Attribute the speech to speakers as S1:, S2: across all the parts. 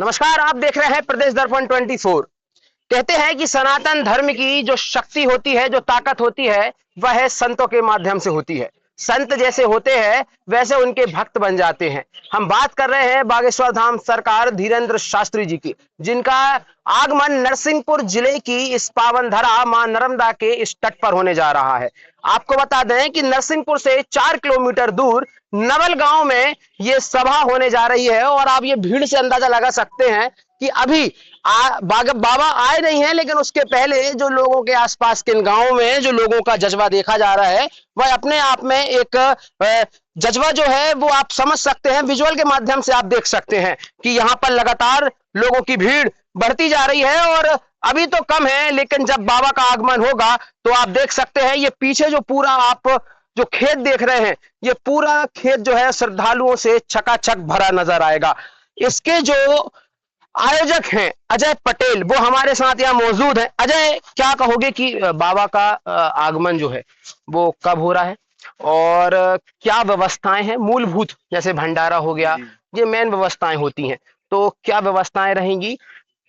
S1: नमस्कार, आप देख रहे हैं प्रदेश दर्पण 24। कहते हैं कि सनातन धर्म की जो शक्ति होती है, जो ताकत होती है, वह है संतों के माध्यम से होती है। संत जैसे होते हैं वैसे उनके भक्त बन जाते हैं। हम बात कर रहे हैं बागेश्वर धाम सरकार धीरेन्द्र शास्त्री जी की, जिनका आगमन नरसिंहपुर जिले की इस पावन धरा मां नर्मदा के इस तट पर होने जा रहा है। आपको बता दें कि नरसिंहपुर से 4 किलोमीटर दूर नवल गांव में ये सभा होने जा रही है और आप ये भीड़ से अंदाजा लगा सकते हैं कि अभी बाबा आए नहीं है, लेकिन उसके पहले जो लोगों के आसपास के गांवों में जो लोगों का जज्बा देखा जा रहा है वह अपने आप में एक जज्बा जो है वो आप समझ सकते हैं। विजुअल के माध्यम से आप देख सकते हैं कि यहाँ पर लगातार लोगों की भीड़ बढ़ती जा रही है और अभी तो कम है, लेकिन जब बाबा का आगमन होगा तो आप देख सकते हैं ये पीछे जो पूरा आप जो खेत देख रहे हैं, ये पूरा खेत जो है श्रद्धालुओं से चकाचक भरा नजर आएगा। इसके जो आयोजक हैं अजय पटेल, वो हमारे साथ यहाँ मौजूद हैं। अजय, क्या कहोगे कि बाबा का आगमन जो है वो कब हो रहा है और क्या व्यवस्थाएं हैं मूलभूत, जैसे भंडारा हो गया, ये मेन व्यवस्थाएं होती हैं, तो क्या व्यवस्थाएं रहेंगी,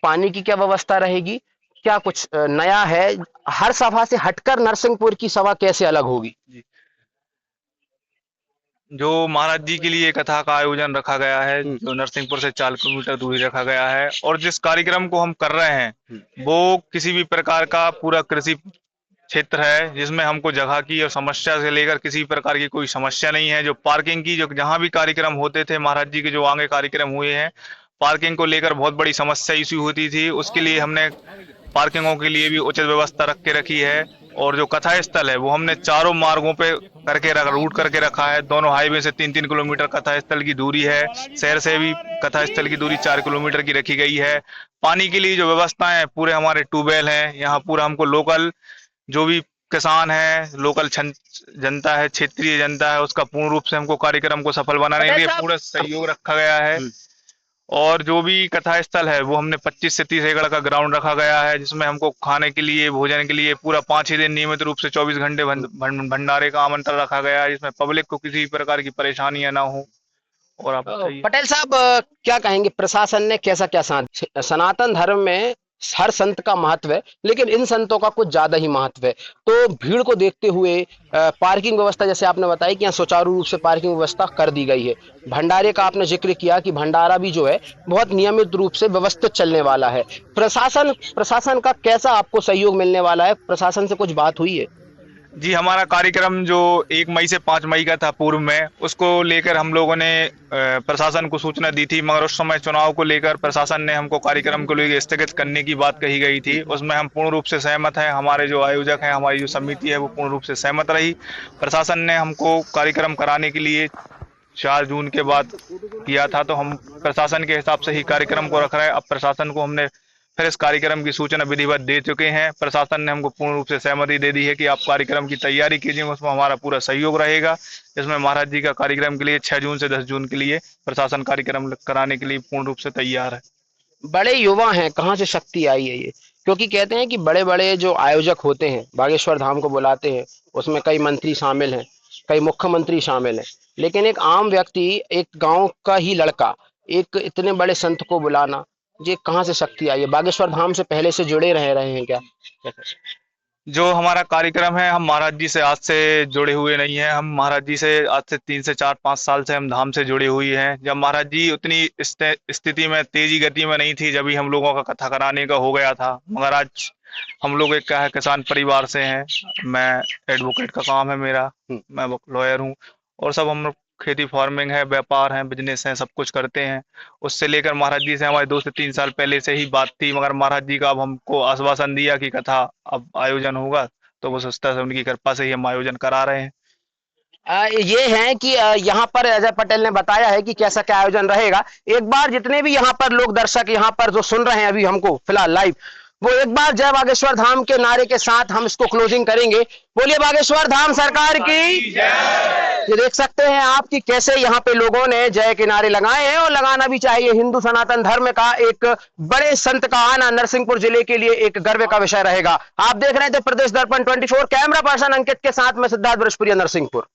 S1: पानी की क्या व्यवस्था रहेगी, क्या कुछ नया है? हर सभा से हटकर नरसिंहपुर की सभा कैसे अलग होगी?
S2: जो महाराज जी के लिए कथा का आयोजन रखा गया है, जो नरसिंहपुर से 4 किलोमीटर दूरी रखा गया है, और जिस कार्यक्रम को हम कर रहे हैं वो किसी भी प्रकार का पूरा कृषि क्षेत्र है, जिसमें हमको जगह की और समस्या से लेकर किसी प्रकार की कोई समस्या नहीं है। जो पार्किंग की, जो जहां भी कार्यक्रम होते थे महाराज जी के जो आगे कार्यक्रम हुए हैं, पार्किंग को लेकर बहुत बड़ी समस्या इश्यू होती थी। उसके लिए हमने पार्किंगों के लिए भी उचित व्यवस्था रख के रखी है। और जो कथा स्थल है वो हमने चारों मार्गों पे रूट करके रखा है। दोनों हाईवे से 3-3 किलोमीटर कथा स्थल की दूरी है। शहर से भी कथा स्थल की दूरी 4 किलोमीटर की रखी गई है। पानी के लिए जो व्यवस्थाएं है, पूरे हमारे ट्यूबवेल हैं यहाँ। पूरा हमको लोकल जो भी किसान है, लोकल जनता है, क्षेत्रीय जनता है, उसका पूर्ण रूप से हमको कार्यक्रम को सफल बनाने के लिए पूरा सहयोग रखा गया है। और जो भी कथा स्थल है वो हमने 25 से 30 एकड़ का ग्राउंड रखा गया है, जिसमें हमको खाने के लिए, भोजन के लिए पूरा 5 ही दिन नियमित रूप से 24 घंटे भंडारे का आमंत्रण रखा गया है, जिसमें पब्लिक को किसी प्रकार की परेशानियां ना हो। और आप
S1: पटेल साहब, क्या कहेंगे, प्रशासन ने कैसा क्या सनातन धर्म में हर संत का महत्व है, लेकिन इन संतों का कुछ ज्यादा ही महत्व है, तो भीड़ को देखते हुए पार्किंग व्यवस्था, जैसे आपने बताया कि यहाँ सुचारू रूप से पार्किंग व्यवस्था कर दी गई है। भंडारे का आपने जिक्र किया कि भंडारा भी जो है बहुत नियमित रूप से व्यवस्थित चलने वाला है। प्रशासन का कैसा आपको सहयोग मिलने वाला है? प्रशासन से कुछ बात हुई है?
S2: जी, हमारा कार्यक्रम जो 1 मई से 5 मई का था पूर्व में, उसको लेकर हम लोगों ने प्रशासन को सूचना दी थी, मगर उस समय चुनाव को लेकर प्रशासन ने हमको कार्यक्रम को लेकर स्थगित करने की बात कही गई थी। उसमें हम पूर्ण रूप से सहमत हैं। हमारे जो आयोजक हैं, हमारी जो समिति है वो पूर्ण रूप से सहमत रही। प्रशासन ने हमको कार्यक्रम कराने के लिए 4 जून के बाद किया था, तो हम प्रशासन के हिसाब से ही कार्यक्रम को रख रहे हैं। अब प्रशासन को हमने फिर इस कार्यक्रम की सूचना विधिवत दे चुके हैं। प्रशासन ने हमको पूर्ण रूप से सहमति दे दी है कि आप कार्यक्रम की तैयारी कीजिए, उसमें हमारा पूरा सहयोग रहेगा। इसमें महाराज जी का कार्यक्रम के लिए 6 जून से 10 जून के लिए प्रशासन कार्यक्रम कराने के लिए पूर्ण रूप से तैयार है।
S1: बड़े युवा हैं, कहाँ से शक्ति आई है ये? क्योंकि कहते हैं कि बड़े बड़े जो आयोजक होते हैं बागेश्वर धाम को बुलाते हैं, उसमें कई मंत्री शामिल हैं, कई मुख्यमंत्री शामिल हैं, लेकिन एक आम व्यक्ति, एक गांव का ही लड़का, एक इतने बड़े संत को बुलाना, ये कहाँ से शक्ति आई है? बागेश्वर धाम से पहले से जुड़े रहे हैं क्या?
S2: जो हमारा कार्यक्रम है, हम महाराज जी से आज से जुड़े हुए नहीं हैं। हम महाराज जी से आज से 3 से 4-5 साल से हम धाम से जुड़े हुए हैं। जब महाराज जी उतनी स्थिति में, तेजी गति में नहीं थी, जब ही हम लोगों का कथा कराने का हो गया था। मगर आज हम लोग एक क्या है, किसान परिवार से हैं। मैं एडवोकेट का काम है मेरा, मैं लॉयर हूँ, और सब हम खेती फार्मिंग है, व्यापार है, बिजनेस है, सब कुछ करते हैं। उससे लेकर महाराज जी से हमारे 2 से 3 साल पहले से ही बात थी, मगर महाराज जी का अब हमको आश्वासन दिया कि कथा अब आयोजन होगा, तो वो संस्था से उनकी कृपा से ही हम आयोजन करा रहे हैं।
S1: ये है कि यहाँ पर अजय पटेल ने बताया है कि कैसा क्या आयोजन रहेगा। एक बार जितने भी यहाँ पर लोग दर्शक यहाँ पर जो सुन रहे हैं अभी हमको फिलहाल लाइव, वो एक बार जय बागेश्वर धाम के नारे के साथ हम इसको क्लोजिंग करेंगे। बोलिए बागेश्वर धाम सरकार की जय। ये देख सकते हैं आप कि कैसे यहाँ पे लोगों ने जय के नारे लगाए हैं, और लगाना भी चाहिए। हिंदू सनातन धर्म का एक बड़े संत का आना नरसिंहपुर जिले के लिए एक गर्व का विषय रहेगा। आप देख रहे थे प्रदेश दर्पण 24, कैमरा पर्सन अंकित के साथ में सिद्धार्थ बृहस्पति, नरसिंहपुर।